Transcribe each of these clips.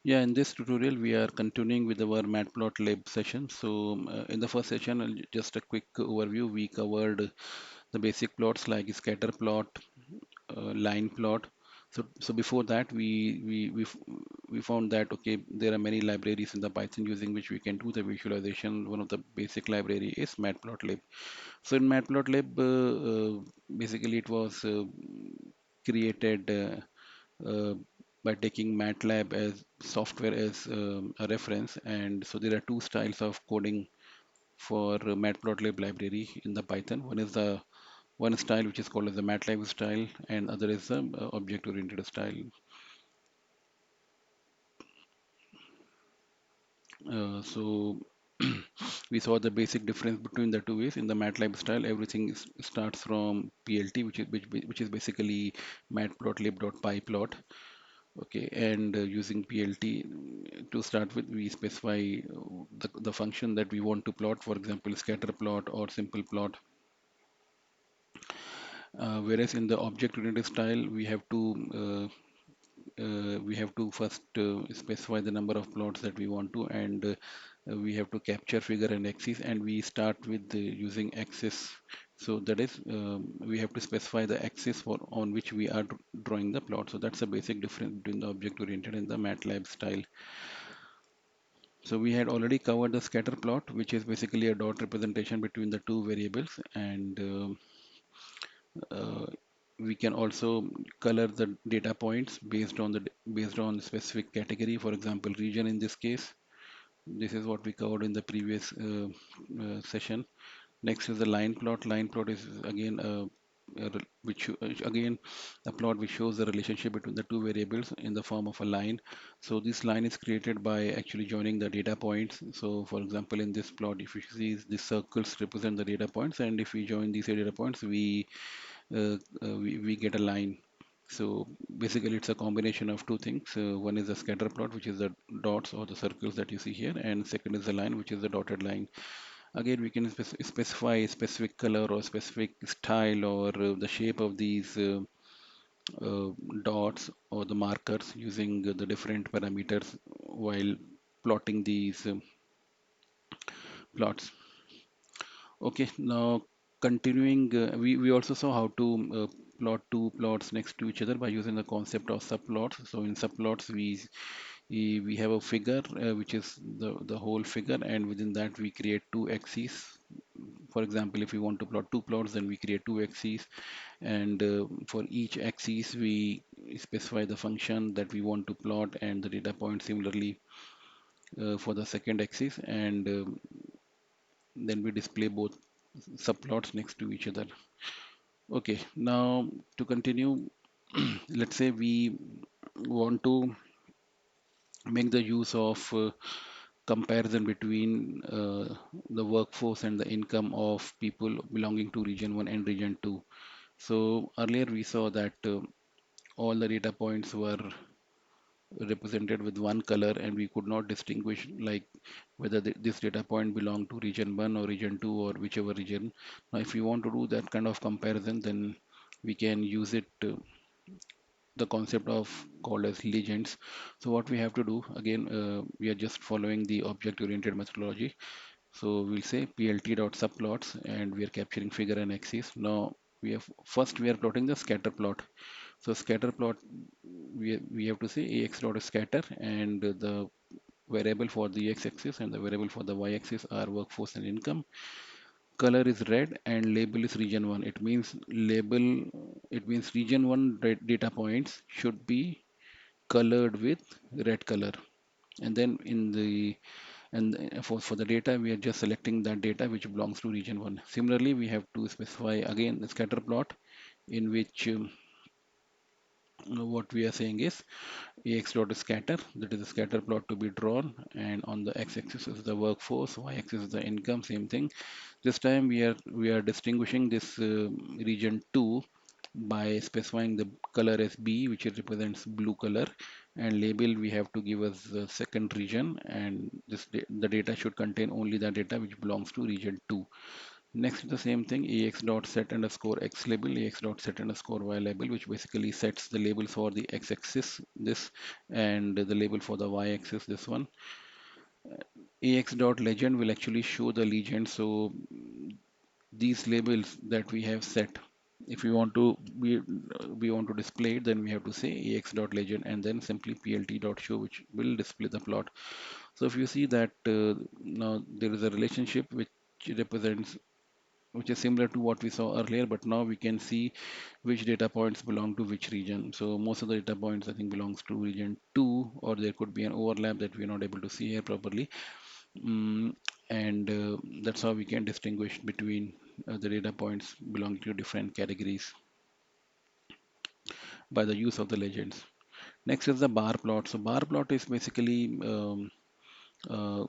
Yeah, in this tutorial, we are continuing with our Matplotlib session. So, in the first session, just a quick overview. We covered the basic plots like scatter plot, line plot. So before that, we found that okay, there are many libraries in the Python using which we can do the visualization. One of the basic library is Matplotlib. So in Matplotlib, basically it was created. Uh, by taking MATLAB as software as a reference. And so there are two styles of coding for Matplotlib library in the Python. One is the one style which is called as the MATLAB style, and other is the object-oriented style. So we saw the basic difference between the two ways. In the MATLAB style, everything starts from PLT, which is basically matplotlib.pyplot. Okay, and using PLT to start with, we specify the function that we want to plot, for example, scatter plot or simple plot. Whereas in the object-oriented style, we have to first specify the number of plots that we want to, and we have to capture figure and axis, and we start with using axis. So that is, we have to specify the axis for on which we are drawing the plot. So that's the basic difference between the object-oriented and the MATLAB style. So we had already covered the scatter plot, which is basically a dot representation between the two variables, and uh, we can also color the data points based on specific category. For example, region in this case. This is what we covered in the previous session. Next is the line plot. Line plot is again again a plot which shows the relationship between the two variables in the form of a line. So this line is created by actually joining the data points. So for example, in this plot, if you see these circles represent the data points, and if we join these data points, we get a line. So basically, it's a combination of two things. One is the scatter plot, which is the dots or the circles that you see here, and second is the line, which is the dotted line. Again, we can specify a specific color or specific style or the shape of these uh, dots or the markers using the different parameters while plotting these plots. Okay, now continuing, we also saw how to plot two plots next to each other by using the concept of subplots. So in subplots, we have a figure which is the whole figure, and within that we create two axes. For example, if we want to plot two plots, then we create two axes, and for each axis we specify the function that we want to plot and the data point similarly for the second axis, and then we display both subplots next to each other. Okay, now to continue, let's say we want to make the use of comparison between the workforce and the income of people belonging to region 1 and region 2. So earlier we saw that all the data points were represented with one color, and we could not distinguish like whether this data point belonged to region 1 or region 2 or whichever region. Now if we want to do that kind of comparison, then we can use it the concept of called as legends. So what we have to do again, we are just following the object oriented methodology. So we'll say plt dot subplots, and we are capturing figure and axis. Now we are plotting the scatter plot. So scatter plot, we have to say ax dot scatter, and the variable for the x-axis and the variable for the y-axis are workforce and income. Color is red, and label is region 1. It means region 1 data points should be colored with red color. And then for the data, we are just selecting that data which belongs to region 1. Similarly, we have to specify again the scatter plot, in which what we are saying is ax dot scatter, that is the scatter plot to be drawn, and on the x-axis is the workforce, y-axis is the income, same thing. This time we are distinguishing this region 2 by specifying the color as B, which represents blue color, and label we have to give us the second region, and the data should contain only the data which belongs to region 2. Next, the same thing, ax dot set underscore x label, ax dot set underscore y label, which basically sets the label for the x-axis, this, and the label for the y-axis, this one. Ax dot legend will actually show the legend. So these labels that we have set, if we want to display it, then we have to say ax dot legend and then simply plt dot show, which will display the plot. So if you see that now there is a relationship represents which is similar to what we saw earlier, but now we can see which data points belong to which region. So most of the data points I think belongs to region 2, or there could be an overlap that we're not able to see here properly. Mm, and that's how we can distinguish between the data points belonging to different categories by the use of the legends. Next is the bar plot. So bar plot is basically uh,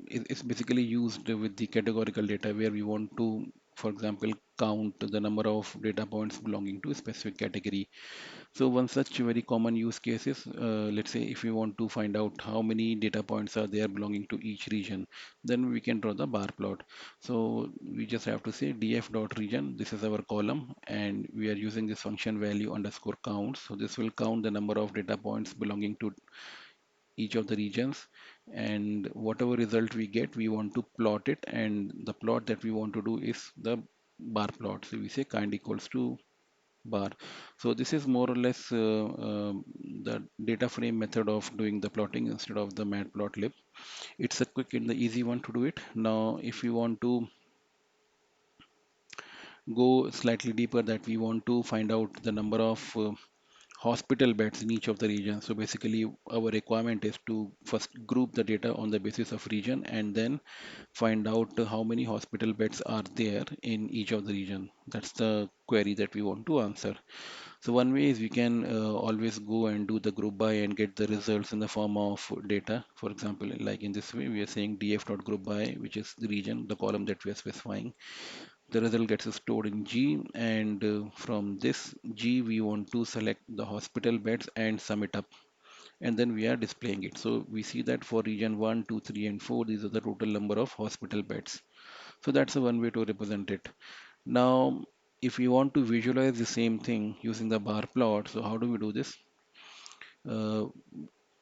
it's basically used with the categorical data where we want to, for example, count the number of data points belonging to a specific category. So one such very common use case is, let's say if we want to find out how many data points are there belonging to each region, then we can draw the bar plot. So we just have to say df dot region, this is our column, and we are using this function value underscore count. So this will count the number of data points belonging to each of the regions, and whatever result we get, we want to plot it, and the plot that we want to do is the bar plot. So we say kind equals to bar. So this is more or less the data frame method of doing the plotting instead of the Matplotlib. It's a quick and the easy one to do it. Now, if you want to go slightly deeper, that we want to find out the number of hospital beds in each of the regions. So basically, our requirement is to first group the data on the basis of region and then find out how many hospital beds are there in each of the region. That's the query that we want to answer. So one way is we can always go and do the group by and get the results in the form of data. For example, like in this way, we are saying df dot group by, which is the region, the column that we are specifying. The result gets stored in G, and from this G, we want to select the hospital beds and sum it up, and then we are displaying it. So we see that for region 1, 2, 3, and 4, these are the total number of hospital beds. So that's the one way to represent it. Now, if we want to visualize the same thing using the bar plot, so how do we do this? Uh,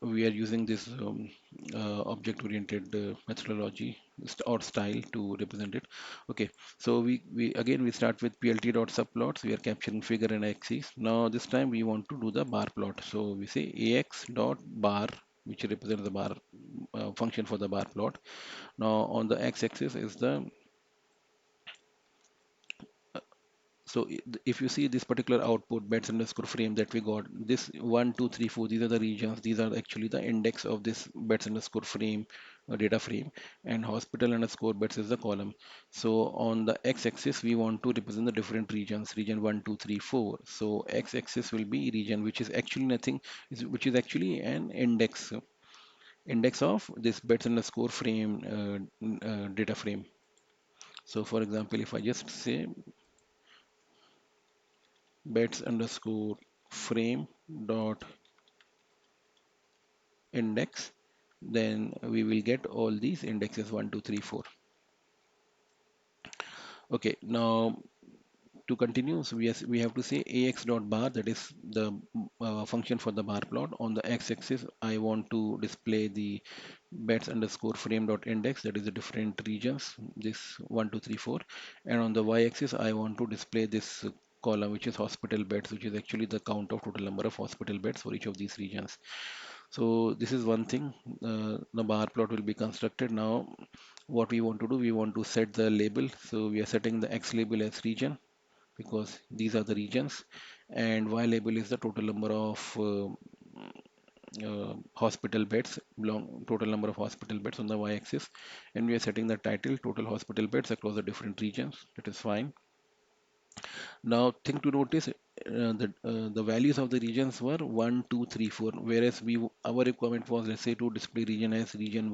we are using this object-oriented methodology or style to represent it. Okay, so we again we start with plt dot subplots. We are capturing figure and axis. Now this time we want to do the bar plot. So we say ax dot bar, which represents the bar function for the bar plot. Now on the x-axis is the so if you see this particular output beds underscore frame that we got, this 1 2 3 4, these are the regions, these are actually the index of this beds underscore frame data frame, and hospital underscore beds is the column. So on the x-axis we want to represent the different regions, region 1 2 3 4. So x-axis will be region which is actually nothing, which is actually an index of this beds underscore frame data frame. So for example, if I just say beds underscore frame dot index, then we will get all these indexes 1 2 3 4. Okay, now to continue, so we have to say ax dot bar, that is the function for the bar plot. On the x-axis I want to display the beds underscore frame dot index, that is the different regions, this 1 2 3 4, and on the y-axis I want to display this column which is hospital beds, which is actually the count of total number of hospital beds for each of these regions. So this is one thing. The bar plot will be constructed. Now what we want to do, we want to set the label. So we are setting the x label as region because these are the regions, and y label is the total number of hospital beds, total number of hospital beds on the y-axis, and we are setting the title total hospital beds across the different regions. That is fine. Now, thing to notice, that the values of the regions were 1 2 3 4, whereas our requirement was, let's say, to display region as region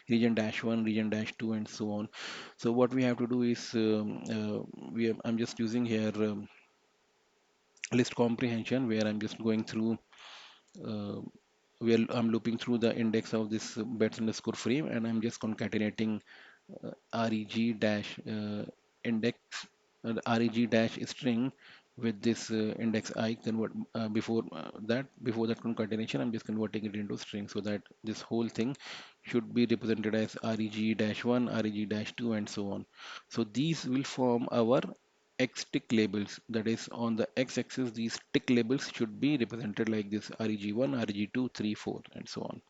region dash one, region dash two, and so on. So what we have to do is I'm just using here list comprehension, where I'm just going through uh, where I'm looping through the index of this bets underscore frame, and I'm just concatenating reg dash. index reg dash string with this index I convert before that concatenation. I'm just converting it into string so that this whole thing should be represented as reg dash 1, reg dash 2, and so on. So these will form our X tick labels. That is, on the x-axis, these tick labels should be represented like this: reg1, reg2, 3, 4, and so on.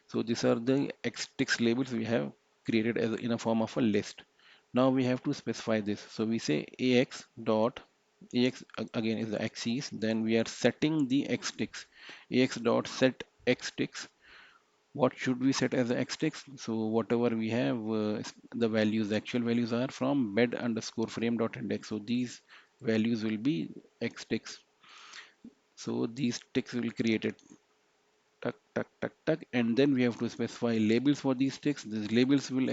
So these are the X ticks labels we have created as in a form of a list. Now we have to specify this. So we say again is the axis. Then we are setting the X ticks. Ax dot set X ticks. What should we set as the X ticks? So whatever we have, the values, the actual values are from bed underscore frame dot index. So these values will be X ticks. So these ticks will create it, tuck tuck tuck tuck, and then we have to specify labels for these ticks. These labels will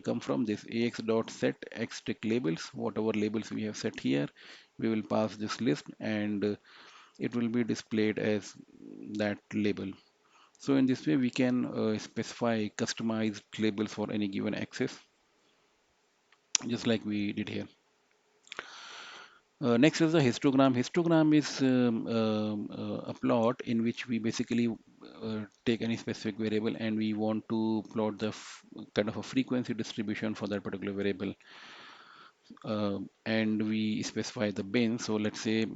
come from this ax dot set x tick labels. Whatever labels we have set here, we will pass this list, and it will be displayed as that label. So in this way we can specify customized labels for any given axis, just like we did here. Next is the histogram. Histogram is a plot in which we basically take any specific variable and we want to plot the kind of a frequency distribution for that particular variable, and we specify the bin. So let's say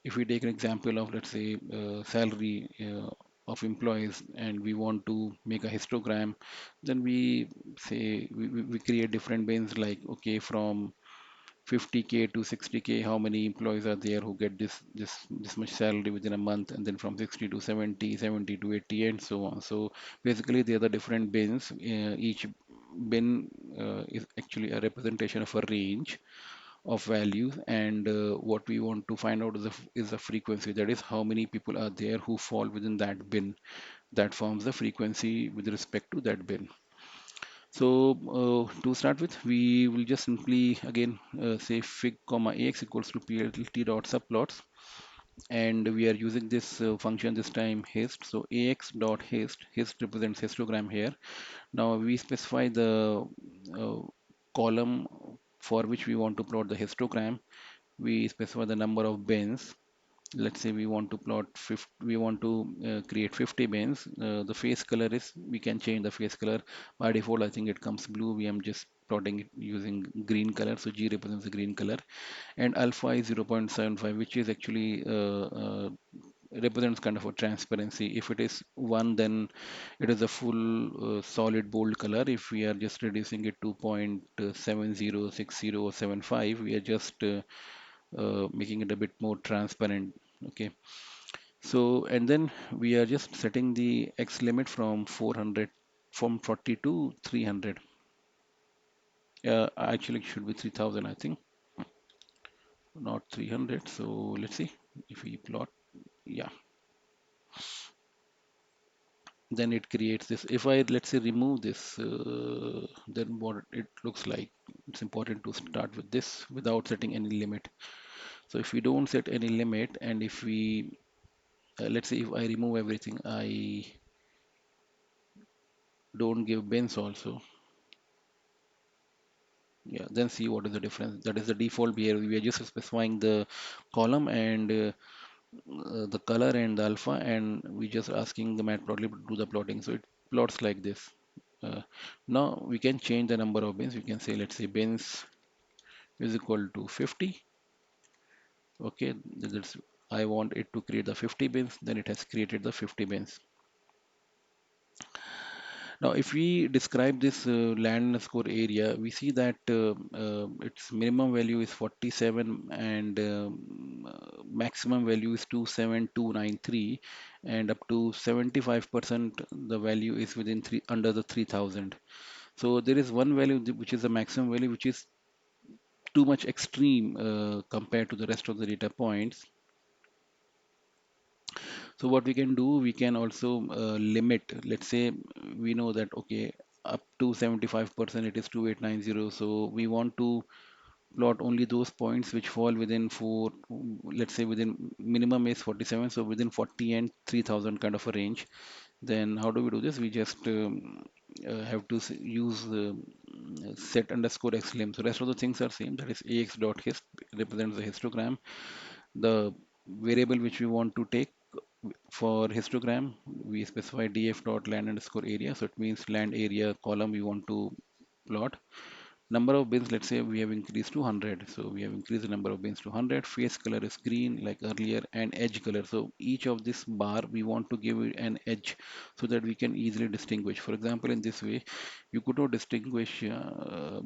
if we take an example of, let's say, salary of employees, and we want to make a histogram, then we say we create different bins, like, okay, from 50K to 60K, how many employees are there who get this much salary within a month, and then from 60 to 70, 70 to 80, and so on. So basically they are the different bins. Each bin is actually a representation of a range of values, and what we want to find out is the frequency. That is, how many people are there who fall within that bin. That forms the frequency with respect to that bin. So to start with, we will just simply again say fig comma ax equals to plt dot subplots, and we are using this function this time hist. So ax dot hist represents histogram here. Now we specify the uh, column for which we want to plot the histogram. We specify the number of bins. Let's say we want to plot 50, we want to create 50 bins. The face color is, we can change the face color. By default I think it comes blue. We am just plotting it using green color, so G represents the green color, and alpha is 0.75, which is actually represents kind of a transparency. If it is 1, then it is a full solid bold color. If we are just reducing it to 0.70, 60, or 75, we are just making it a bit more transparent. Okay, so and then we are just setting the x limit from 400, from 40 to 300. Actually it should be 3000, I think, not 300. So let's see if we plot. Yeah, then it creates this. If I, let's say, remove this, then what it looks like. It's important to start with this without setting any limit. So if we don't set any limit, and if we let's say if I remove everything, I don't give bins also, yeah, then see what is the difference. That is the default behavior. We are just specifying the column and the color and the alpha, and we just asking the Matplotlib to do the plotting. So it plots like this. Now we can change the number of bins. We can say, let's say, bins is equal to 50. Okay, that's, I want it to create the 50 bins. Then it has created the 50 bins. Now, if we describe this land underscore area, we see that its minimum value is 47, and maximum value is 27293, and up to 75% the value is within three, under the 3000. So there is one value which is the maximum value, which is too much extreme compared to the rest of the data points. So what we can do, we can also limit. Let's say we know that, okay, up to 75% it is 2890. So we want to plot only those points which fall within four, let's say within minimum is 47, so within 40 and 3000 kind of a range. Then how do we do this? We just have to use set underscore xlim. So rest of the things are same. That is ax dot hist represents the histogram. The variable which we want to take for histogram, we specify df dot land underscore area. So it means land area column we want to plot. Number of bins, let's say we have increased to 100. So we have increased the number of bins to 100. Face color is green like earlier, and edge color. So each of this bar we want to give it an edge so that we can easily distinguish. For example, in this way, you could not distinguish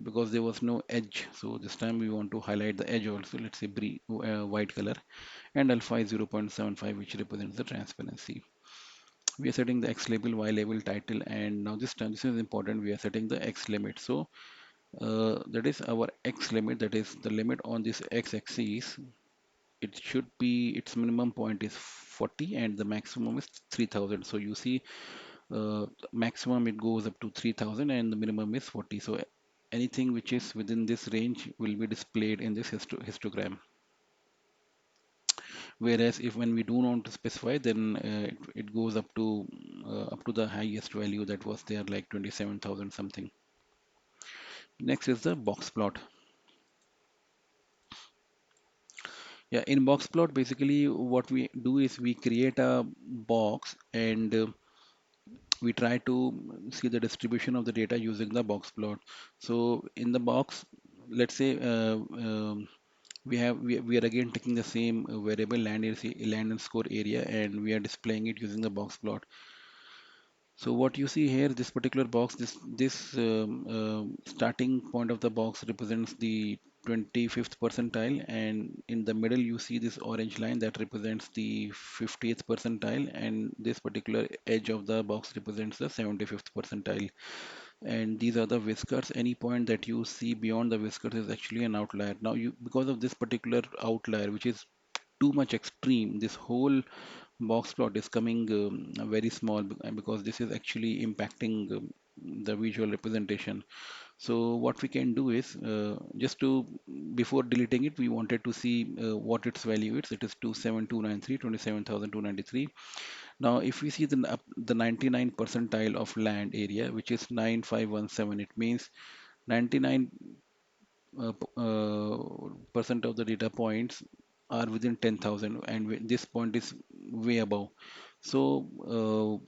because there was no edge. So this time we want to highlight the edge also. Let's say white color, and alpha is 0.75, which represents the transparency. We are setting the X label, Y label, title, and now this time this is important. We are setting the X limit. So that is our X limit. That is the limit on this X axis. It should be its minimum point is 40 and the maximum is 3000. So you see, maximum it goes up to 3000 and the minimum is 40. So anything which is within this range will be displayed in this histogram. Whereas if when we do not want to specify, then it goes up to the highest value that was there, like 27,000 something. Next is the box plot. Yeah, in box plot, basically what we do is we create a box and we try to see the distribution of the data using the box plot. So in the box, let's say we are again taking the same variable land and score area, and we are displaying it using the box plot. So what you see here, this particular box, this starting point of the box represents the 25th percentile, and in the middle you see this orange line that represents the 50th percentile, and this particular edge of the box represents the 75th percentile. And these are the whiskers. Any point that you see beyond the whiskers is actually an outlier. Now you, because of this particular outlier, which is too much extreme, this whole box plot is coming very small because this is actually impacting the visual representation. So what we can do is just to, before deleting it, we wanted to see what its value is. It is 27293, 27,293. Now if we see the 99 percentile of land area, which is 9517, it means 99 percent of the data points are within 10,000, and this point is way above. So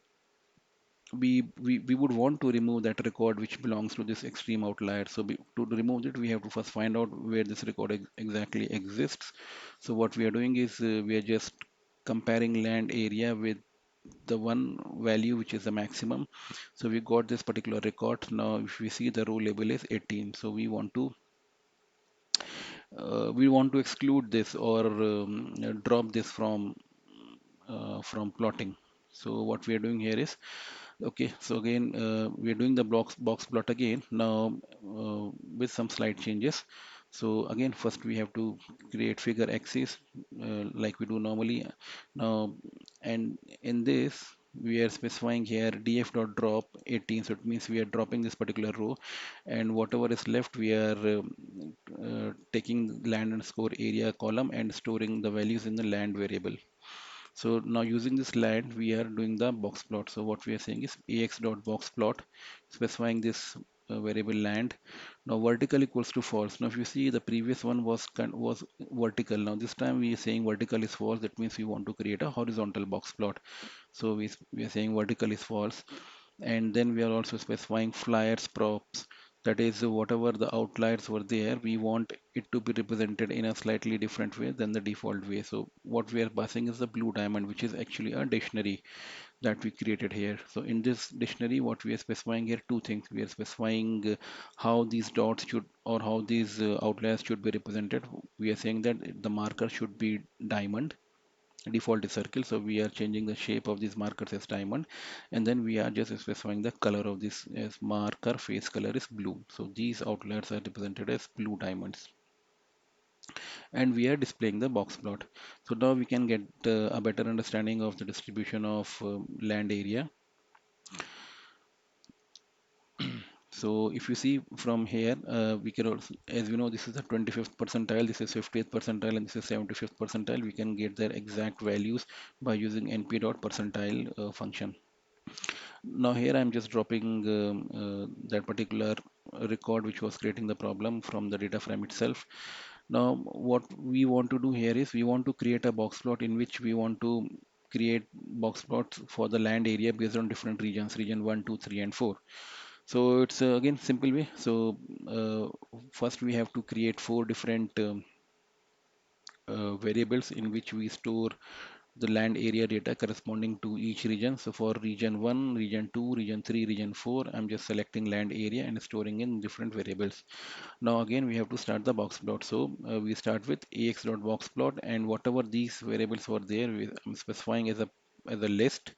we would want to remove that record which belongs to this extreme outlier. So to remove it, we have to first find out where this record exactly exists. So what we are doing is we are just comparing land area with the one value which is the maximum. So we got this particular record. Now if we see, the row label is 18, so we want to exclude this or drop this from plotting. So what we are doing here is, okay, so again we are doing the box plot again now, with some slight changes. So again, first we have to create figure axis like we do normally. Now, and in this we are specifying here df dot drop 18. So it means we are dropping this particular row, and whatever is left we are taking land underscore area column and storing the values in the land variable. So now using this land, we are doing the box plot. So what we are saying is ax dot box plot, specifying this variable land. Now vertical equals to false. Now if you see, the previous one was vertical. Now this time we are saying vertical is false. That means we want to create a horizontal box plot. So we are saying vertical is false, and then we are also specifying flyers props. That is, whatever the outliers were there, we want it to be represented in a slightly different way than the default way. So what we are passing is the blue diamond, which is actually a dictionary that we created here. So in this dictionary, what we are specifying here, two things. We are specifying how these dots should, or how these outliers should be represented. We are saying that the marker should be diamond, default is circle, so we are changing the shape of these markers as diamond, and then we are just specifying the color of this as marker face color is blue. So these outliers are represented as blue diamonds, and we are displaying the box plot. So now we can get a better understanding of the distribution of land area. So if you see from here, we can also, as we know, this is the 25th percentile, this is 50th percentile, and this is 75th percentile. We can get their exact values by using np.percentile function. Now here I'm just dropping that particular record which was creating the problem from the data frame itself. Now, what we want to do here is we want to create a box plot in which we want to create box plots for the land area based on different regions, region 1, 2, 3, and 4. So it's again simple way. So first we have to create four different variables in which we store the land area data corresponding to each region. So for region 1, region 2, region 3, region 4, I'm just selecting land area and storing in different variables. Now again we have to start the box plot. So we start with ax.boxplot, and whatever these variables were there, I'm specifying as a list,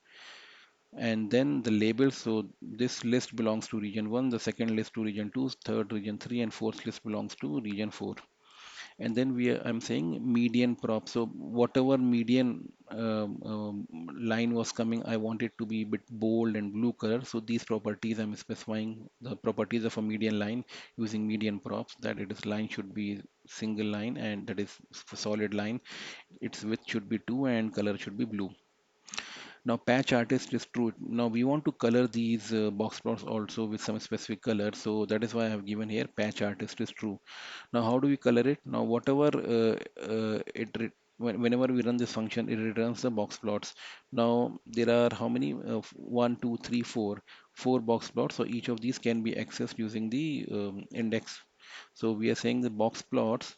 and then the labels. So this list belongs to region 1, the second list to region 2, third region 3, and fourth list belongs to region 4. And then I'm saying median prop. So whatever median line was coming, I want it to be a bit bold and blue color. So these properties, I'm specifying the properties of a median line using median props, that it is line should be single line, and that is solid line, its width should be 2, and color should be blue. Now patch artist is true. Now we want to color these box plots also with some specific color, so that is why I have given here patch artist is true. Now, how do we color it? Now, whatever whenever we run this function, it returns the box plots. Now, there are how many? One, two, three, four. Four box plots. So each of these can be accessed using the index. So we are saying the box plots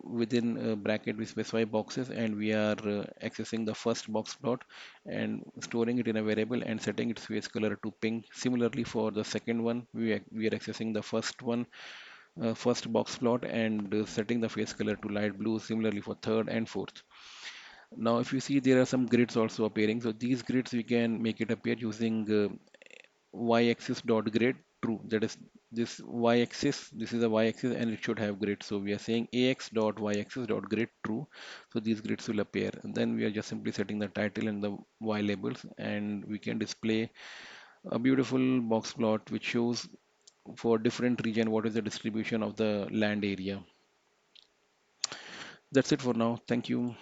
within bracket we specify boxes, and we are accessing the first box plot and storing it in a variable and setting its face color to pink. Similarly, for the second one, we are accessing the first box plot and setting the face color to light blue. Similarly for third and fourth. Now if you see, there are some grids also appearing. So these grids we can make it appear using y-axis dot grid true. That is, this y-axis, this is a y-axis and it should have grid. So we are saying ax dot y-axis dot grid true. So these grids will appear. And then we are just simply setting the title and the y labels, and we can display a beautiful box plot which shows for different region what is the distribution of the land area. That's it for now. Thank you.